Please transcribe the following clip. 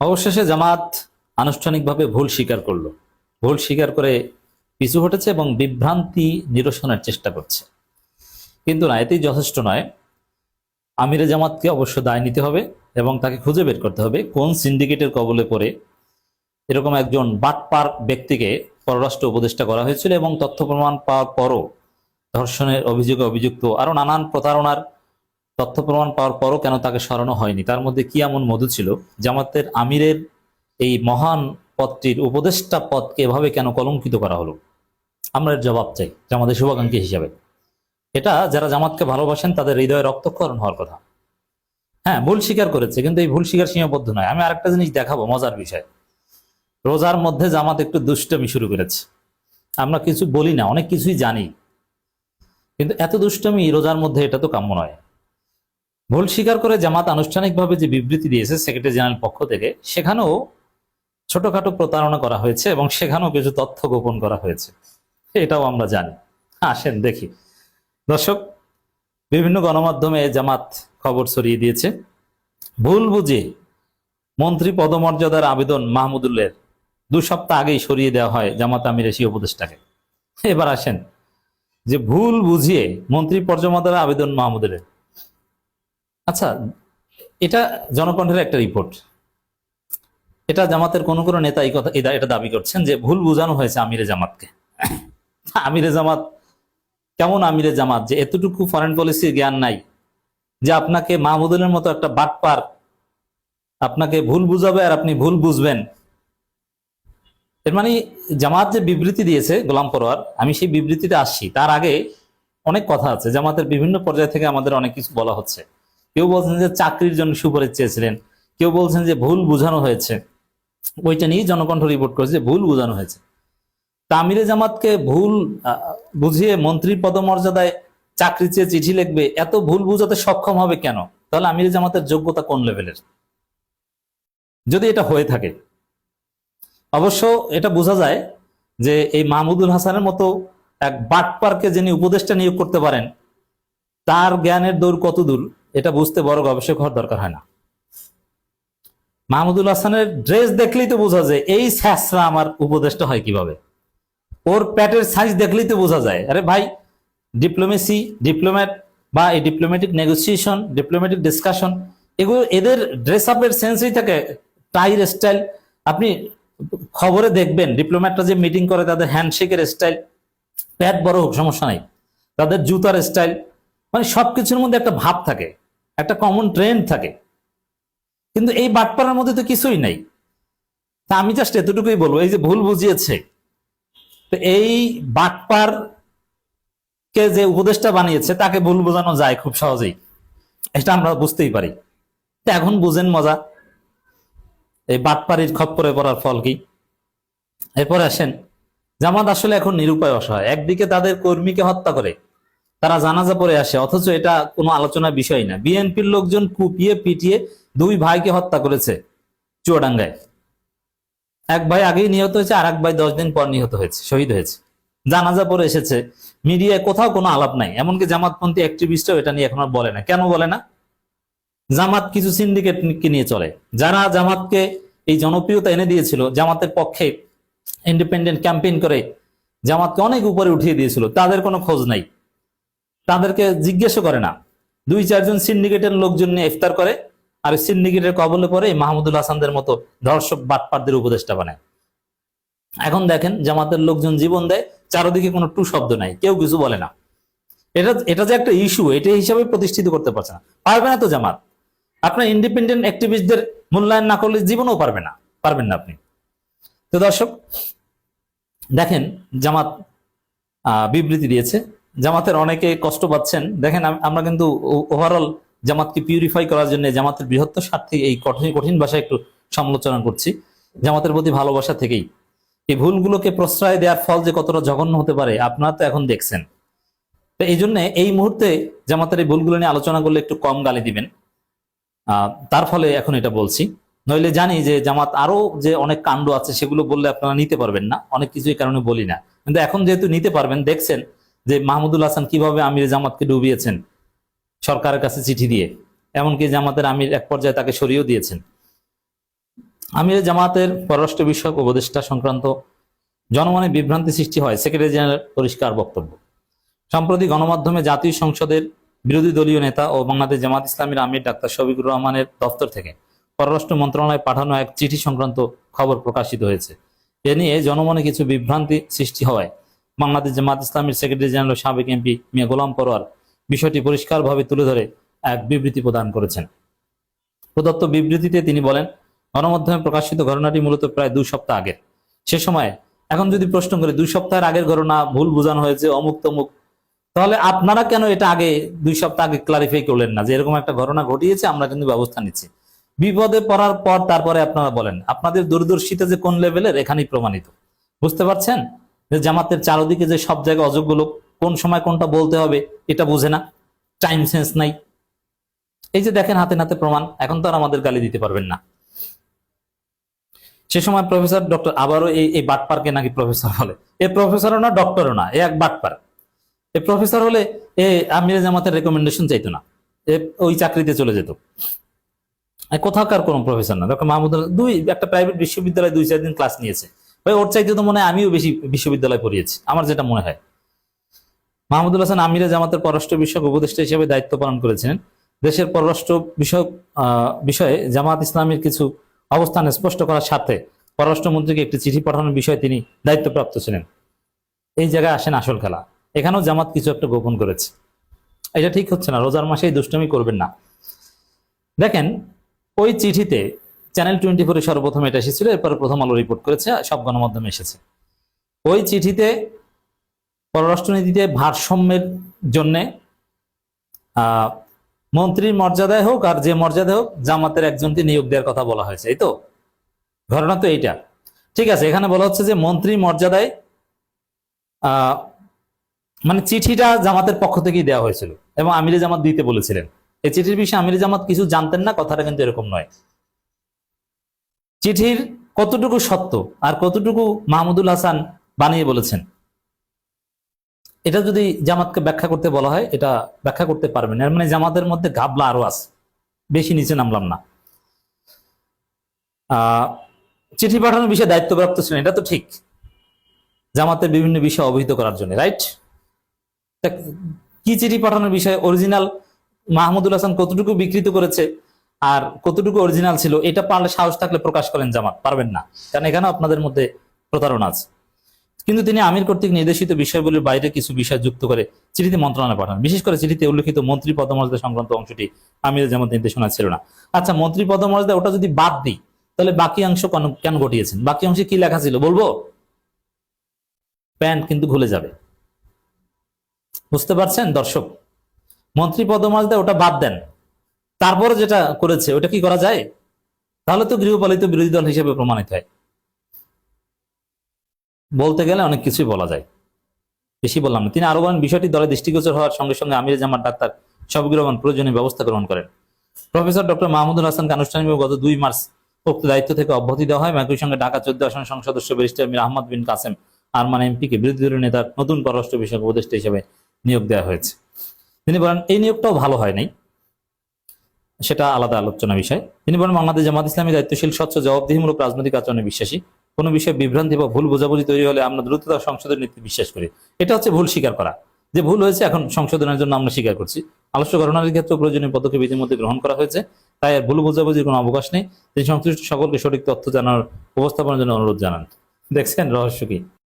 অবশেষে জামাত আনুষ্ঠানিকভাবে ভুল স্বীকার করলো। ভুল স্বীকার করে পিছু হটেছে এবং বিভ্রান্তি নিরসনের চেষ্টা করছে। কিন্তু না, এতেই যথেষ্ট নয়। আমিরে জামাতকে অবশ্য দায় নিতে হবে এবং তাকে খুঁজে বের করতে হবে কোন সিন্ডিকেটের কবলে পড়ে এরকম একজন বাটপার ব্যক্তিকে পররাষ্ট্র উপদেষ্টা করা হয়েছিল এবং তথ্য প্রমাণ পাওয়ার পরও ধর্ষণের অভিযোগে অভিযুক্ত, আরো নানান প্রতারণার তথ্য প্রমাণ পাওয়ার পরও কেন তাকে সরানো হয়নি। তার মধ্যে কি এমন মধু ছিল জামাতের আমিরের এই মহান পদটির উপদেষ্টা পদকে এভাবে কেন কলঙ্কিত করা হলো? আমরা এর জবাব চাই জামাতের শুভাকাঙ্ক্ষী হিসাবে। এটা যারা জামাতকে ভালোবাসেন তাদের হৃদয়ে রক্তক্ষরণ হওয়ার কথা। হ্যাঁ, ভুল স্বীকার করেছে, কিন্তু এই ভুল স্বীকার সীমাবদ্ধ নয়। আমি আরেকটা জিনিস দেখাবো, মজার বিষয়। রোজার মধ্যে জামাত একটু দুষ্টমি শুরু করেছে। আমরা কিছু বলি না, অনেক কিছুই জানি, কিন্তু এত দুষ্টমি রোজার মধ্যে এটা তো কাম্য নয়। ভুল স্বীকার করে জামাত আনুষ্ঠানিকভাবে যে বিবৃতি দিয়েছে সেক্রেটারি জেনারেল পক্ষ থেকে, সেখানেও ছোটখাটো প্রতারণা করা হয়েছে এবং সেখানেও কিছু তথ্য গোপন করা হয়েছে, এটাও আমরা জানি। আসেন দেখি। দর্শক, বিভিন্ন গণমাধ্যমে জামাত খবর ছড়িয়ে দিয়েছে ভুল বুঝে মন্ত্রী পদমর্যাদার আবেদন মাহমুদুল্লের 2 সপ্তাহ আগেই সরিয়ে দেওয়া হয় জামাত আমির এশি উপদেষ্টাকে। এবার আসেন যে ভুল বুঝিয়ে মন্ত্রী পর্যমর্যাদার আবেদন মাহমুদুলের। আচ্ছা, এটা জনকণ্ঠের একটা রিপোর্ট। এটা জামাতের কোন কোন নেতা এই কথা এটা দাবি করছেন যে ভুল বুঝানো হয়েছে আমিরে জামাতকে। আমিরে জামাত কেমন আমিরে জামাত যে এতটুকু ফরেন পলিসির জ্ঞান নাই যে আপনাকে মাহমুদুলের মতো একটা বাটপার আপনাকে ভুল বুঝাবে আর আপনি ভুল বুঝবেন? এর মানে জামাত যে বিবৃতি দিয়েছে গোলাম পরোয়ার, আমি সেই বিবৃতিতে আসছি। তার আগে অনেক কথা আছে। জামাতের বিভিন্ন পর্যায় থেকে আমাদের অনেক কিছু বলা হচ্ছে। কেউ বলছেন যে চাকরির জন্য সুপারিশ চেয়েছিলেন, কেউ বলছেন যে ভুল বুঝানো হয়েছে। ওইটা নিয়ে জনকণ্ঠ রিপোর্ট করেছে যে ভুল বুঝানো হয়েছে। আমিরে জামাতকে ভুল বুঝিয়ে মন্ত্রীর পদমর্যাদায় চাকরি চেয়ে চিঠি লিখবে, এত ভুল বুঝাতে সক্ষম হবে কেন? তাহলে আমিরে জামাতের যোগ্যতা কোন লেভেলের? যদি এটা হয়ে থাকে, অবশ্য এটা বোঝা যায় যে এই মাহমুদুল হাসানের মতো এক বাটপারকে যিনি উপদেষ্টা নিয়োগ করতে পারেন, তার জ্ঞানের দৌড় কত দূর এটা বুঝতে বড় গবেষক হওয়ার দরকার হয় না। মাহমুদুল হাসানের ড্রেস দেখলেই তো বোঝা যায় এই স্যাসরা আমার উপদেষ্টা হয় কিভাবে। ওর প্যাটের সাইজ দেখলেই তো বোঝা যায়। আরে ভাই, ডিপ্লোমেসি, ডিপ্লোম্যাট বা এই ডিপ্লোম্যাটিক নেগোসিয়েশন, ডিপ্লোম্যাটিক ডিসকাশন, এগুলো এদের ড্রেস আপের সেন্সই থাকে। টাইর স্টাইল আপনি খবরে দেখবেন, ডিপ্লোম্যাটরা যে মিটিং করে তাদের হ্যান্ডশেকের স্টাইল, প্যাট বড় হোক সমস্যা নাই, তাদের জুতার স্টাইল, মানে সবকিছুর মধ্যে একটা ভাব থাকে, একটা কমন ট্রেন্ড থাকে। কিন্তু এই বাটপাড়ার মধ্যে তো কিছুই নাই। তা আমি জাস্ট এতটুকুই বলবো, এই যে ভুল বুঝিয়েছে, তো এই বাটপার কে যে উপদেষ্টা বানিয়েছে তাকে ভুল বোঝানো যায় খুব সহজেই, এটা আমরা বুঝতেই পারি। এখন বুঝেন মজা, এই বাটপাড়ির খপ্পরে পড়ার ফল কি। এরপরে আসেন, জামাত আসলে এখন নিরুপায় অসহায়। একদিকে তাদের কর্মীকে হত্যা করে তারা জানাজা পড়ে আসে, অথচ এটা কোনো আলোচনার বিষয় না। বিএনপির লোকজন কুপিয়ে পিটিয়ে 2 ভাইকে হত্যা করেছে চুয়াডাঙ্গায়। এক ভাই আগেই নিহত হয়েছে, আর এক ভাই 10 দিন পর নিহত হয়েছে, শহীদ হয়েছে। জানাজা পড়ে এসেছে, মিডিয়ায় কোথাও কোনো আলাপ নাই। এমনকি জামাতপন্থী অ্যাক্টিভিস্টও এটা নিয়ে এখন আর বলে না। কেন বলে না? জামাত কিছু সিন্ডিকেটকে নিয়ে চলে, যারা জামাতকে এই জনপ্রিয়তা এনে দিয়েছিল, জামাতের পক্ষে ইন্ডিপেন্ডেন্ট ক্যাম্পেইন করে জামাতকে অনেক উপরে উঠিয়ে দিয়েছিল, তাদের কোনো খোঁজ নাই, তাদেরকে জিজ্ঞেসও করে না। 2-4 জন সিন্ডিকেটের লোকজন নিয়ে ইফতার করে, আর সিন্ডিকেটের কবলে পরে মাহমুদুল হাসানদের মতো ধর্ষক বাটপারদের উপদেষ্টা বানায়। এখন দেখেন জামাতের লোকজন জীবন দেয়, চারদিকে কোনো টু শব্দ নাই, কেউ কিছু বলে না। এটা যে একটা ইস্যু, এটা হিসাবে প্রতিষ্ঠিত করতে পারছে না। পারবে না তো জামাত। আপনার ইন্ডিপেন্ডেন্ট অ্যাক্টিভিস্টদের মূল্যায়ন না করলে জীবনেও পারবেন না আপনি। তো দর্শক দেখেন, জামাত বিবৃতি দিয়েছে, জামাতের অনেকে কষ্ট পাচ্ছেন। দেখেন, আমরা কিন্তু ওভারঅল জামাতকে পিউরিফাই করার জন্য জামাতের বৃহত্তর স্বার্থে এই কঠিন কঠিন ভাষায় একটু সমালোচনা করছি, জামাতের প্রতি ভালোবাসা থেকেই। এই ভুলগুলোকে প্রশ্রয় দেওয়ার ফল যে কতটা জঘন্য হতে পারে আপনারা তো এখন দেখছেন। তো এই জন্য এই মুহূর্তে জামাতের এই ভুলগুলো নিয়ে আলোচনা করলে একটু কম গালি দিবেন, তার ফলে এখন এটা বলছি। নইলে জানি যে জামাত আরো যে অনেক কাণ্ড আছে সেগুলো বললে আপনারা নিতে পারবেন না, অনেক কিছু এই কারণে বলি না। কিন্তু এখন যেহেতু নিতে পারবেন, দেখছেন যে মাহমুদুল হাসান কিভাবে আমির জামাতকে ডুবিয়েছেন সরকারের কাছে চিঠি দিয়ে, এমনকি জামাতের আমির এক পর্যায়ে তাকে সরিয়েও দিয়েছেন। আমির জামাতের পররাষ্ট্র বিষয়ক উপদেষ্টা সংক্রান্ত জনমনে বিভ্রান্তি সৃষ্টি হয়, সেক্রেটারি জেনারেল পরিষ্কার বক্তব্য। সম্প্রতি গণমাধ্যমে জাতীয় সংসদের বিরোধী দলীয় নেতা ও বাংলাদেশ জামাত ইসলামীর আমির ডাক্তার শফিকুর রহমানের দপ্তর থেকে পররাষ্ট্র মন্ত্রণালয়ে পাঠানো এক চিঠি সংক্রান্ত খবর প্রকাশিত হয়েছে। এ নিয়ে জনমনে কিছু বিভ্রান্তি সৃষ্টি হওয়ায় বাংলাদেশ জামাত ইসলামীর সেক্রেটারি জেনারেল সাবেক এমপি মিয়া গোলাম পরোয়ার বিষয়টি পরিষ্কারভাবে তুলে ধরে এক বিবৃতি প্রদান করেছেন। প্রদত্ত বিবৃতিতে তিনি বলেন, গণমাধ্যমে প্রকাশিত ঘটনাটি মূলত প্রায় 2 সপ্তাহ আগের। সে সময় এখন যদি প্রশ্ন করি 2 সপ্তাহের আগের ঘটনা, ভুল বোঝানো হয়েছে, অমুক তমুক, তাহলে আপনারা কেন এটা আগে 2 সপ্তাহ আগে ক্লারিফাই করলেন না যে এরকম একটা ঘটনা ঘটিয়েছে, আমরা কিন্তু ব্যবস্থা নিচ্ছি। বিপদে পড়ার পর তারপরে আপনারা বলেন। আপনাদের দূরদর্শিতা যে কোন লেভেলের এখানেই প্রমাণিত। বুঝতে পারছেন যে জামাতের চারদিকে যে সব জায়গায় অযোগ্য লোক, কোন সময় কোনটা বলতে হবে এটা বোঝে না, টাইম সেন্স নাই। এই যে দেখেন হাতে নাতে প্রমাণ, এখন তো আর আমাদের গালি দিতে পারবেন না। সে সময় প্রফেসর ডক্টর, আবারও এই বাটপারকে নাকি প্রফেসর বলে। এ প্রফেসরও না, ডক্টরও না, এ এক বাটপার। এ প্রফেসর হলে এ আমির জামাতের রেকমেন্ডেশন চাইতো না, এ ওই চাকরিতে চলে যেত। কোথাকার কোন প্রফেসর না। ডক্টর মাহমুদুল্লাহ একটা প্রাইভেট বিশ্ববিদ্যালয়ে 2-4 দিন ক্লাস নিয়েছে। ভাই ওর চাইতে তো মনে হয় আমিও বেশি বিশ্ববিদ্যালয়ে পড়িয়েছি, আমার যেটা মনে হয়। মাহমুদুল হাসান আমির জামাতের পররাষ্ট্র বিষয়ক উপদেষ্টা হিসেবে দায়িত্ব পালন করেছিলেন। দেশের পররাষ্ট্র বিষয়ে জামাত ইসলামীর কিছু অবস্থান স্পষ্ট করার সাথে পররাষ্ট্রমন্ত্রীকে একটি চিঠি পাঠানোর বিষয়ে তিনি দায়িত্বপ্রাপ্ত ছিলেন। এই জায়গায় আসেন আসল খেলা। এখানেও জামাত কিছু একটা গোপন করেছে, এটা ঠিক হচ্ছে না। রোজার মাসে এই দুষ্টমি করবেন না। দেখেন ওই চিঠিতে চ্যানেল 24 সর্বপ্রথম এটা এসেছিল, এরপরে প্রথম আলো রিপোর্ট করেছে, সব গণমাধ্যমে এসেছে। ওই চিঠিতে পররাষ্ট্রনীতিতে ভারসাম্যের জন্যে মন্ত্রীর মর্যাদায় হোক আর যে মর্যাদায় হোক জামাতের একজনকে নিয়োগ দেওয়ার কথা বলা হয়েছে। এই তো ঘটনা তো এইটা। ঠিক আছে, এখানে বলা হচ্ছে যে মন্ত্রী মর্যাদায় মানে চিঠিটা জামাতের পক্ষ থেকেই দেওয়া হয়েছিল এবং আমিরে জামাত দিতে বলেছিলেন। এই চিঠির বিষয়ে আমিরে জামাত কিছু জানতেন না, কথাটা কিন্তু এরকম নয়। চিঠির কতটুকু সত্য আর কতটুকু মাহমুদুল হাসান বানিয়ে বলেছেন, এটা যদি জামাতকে ব্যাখ্যা করতে বলা হয়, এটা ব্যাখ্যা করতে পারবেন। এর মানে জামাতের মধ্যে ঘাবলা আরো আছে, বেশি নিচে নামলাম না। চিঠি পাঠানোর বিষয়ে দায়িত্বপ্রাপ্ত ছিলেন, এটা তো ঠিক, জামাতের বিভিন্ন বিষয় অবহিত করার জন্য, রাইট? কি চিঠি পাঠানোর বিষয়ে অরিজিনাল মাহমুদুল হাসান কতটুকু বিকৃত করেছে আর কতটুকু অরিজিনাল ছিল, এটা পারলে সাহস থাকলে প্রকাশ করেন। জামাত পারবেন না, কারণ এখানেও আপনাদের মধ্যে প্রতারণা আছে। কিন্তু তিনি আমির কর্তৃক নির্দেশিত বিষয়গুলির বাইরে কিছু বিষয় যুক্ত করে চিঠিতে মন্ত্রণালয়ে পাঠান। বিশেষ করে চিঠিতে উল্লেখিত মন্ত্রী পদমর্যাদা সংক্রান্ত অংশটি আমির জামাত নির্দেশনা ছিল না। আচ্ছা, মন্ত্রী পদমর্যাদা ওটা যদি বাদ দিই, তাহলে বাকি অংশ কেন ঘটিয়েছেন? বাকি অংশে কি লেখা ছিল বলবো? প্যান্ট কিন্তু ভুলে যাবে। বুঝতে পারছেন দর্শক? মন্ত্রী পদমর্যাদা ওটা বাদ দেন, তারপরে যেটা করেছে ওটা কি করা যায়? তাহলে তো গৃহপালিত বিরোধী দল হিসেবে প্রমাণিত হয়। বলতে গেলে অনেক কিছুই বলা যায়, বেশি বললাম না। তিনি আরো বলেন, বিষয়টি দলের দৃষ্টিগোচর হওয়ার সঙ্গে সঙ্গে আমির জামাত ডাক্তার শফিকুর রহমান প্রয়োজনীয় ব্যবস্থা গ্রহণ করেন। প্রফেসর ডক্টর মাহমুদুল হাসানকে আনুষ্ঠানিকভাবে গত 2 মার্চ উক্ত দায়িত্ব থেকে অব্যাহতি দেওয়া হয়। একই সঙ্গে ঢাকা 14 আসনের সংসদ সদস্য ব্যারিস্টার মীর আহমদ বিন কাসেম আরমান এমপিকে বিরোধী দলীয় নেতার নতুন পররাষ্ট্র বিষয়ক উপদেষ্টা হিসেবে নিয়োগ দেওয়া হয়েছে। তিনি বলেন, এই নিয়োগটাও ভালো হয় নাই, সেটা আলাদা আলোচনা বিষয়। তিনি বলেন, বাংলাদেশ জামাত ইসলামী দায়িত্বশীল, স্বচ্ছ, জবাবদিহিমূলক রাজনৈতিক আচরণে বিশ্বাসী। কোনো বিষয়ে বিভ্রান্তি বা ভুল বোঝাবুঝি তৈরি হলে আমরা দ্রুততা সংশোধনের নীতি বিশ্বাস করি। এটা হচ্ছে ভুল স্বীকার করা, যে ভুল হয়েছে এখন সংশোধনের জন্য আমরা স্বীকার করছি। আলোচ্য ঘটনার ক্ষেত্রে প্রয়োজনীয় পদক্ষেপ ইতিমধ্যে গ্রহণ করা হয়েছে, তাই আর ভুল বোঝাবুঝির কোনো অবকাশ নেই। তিনি সংশ্লিষ্ট সকলকে সঠিক তথ্য জানার উপস্থাপনের জন্য অনুরোধ জানান। দেখছেন রহস্য কি?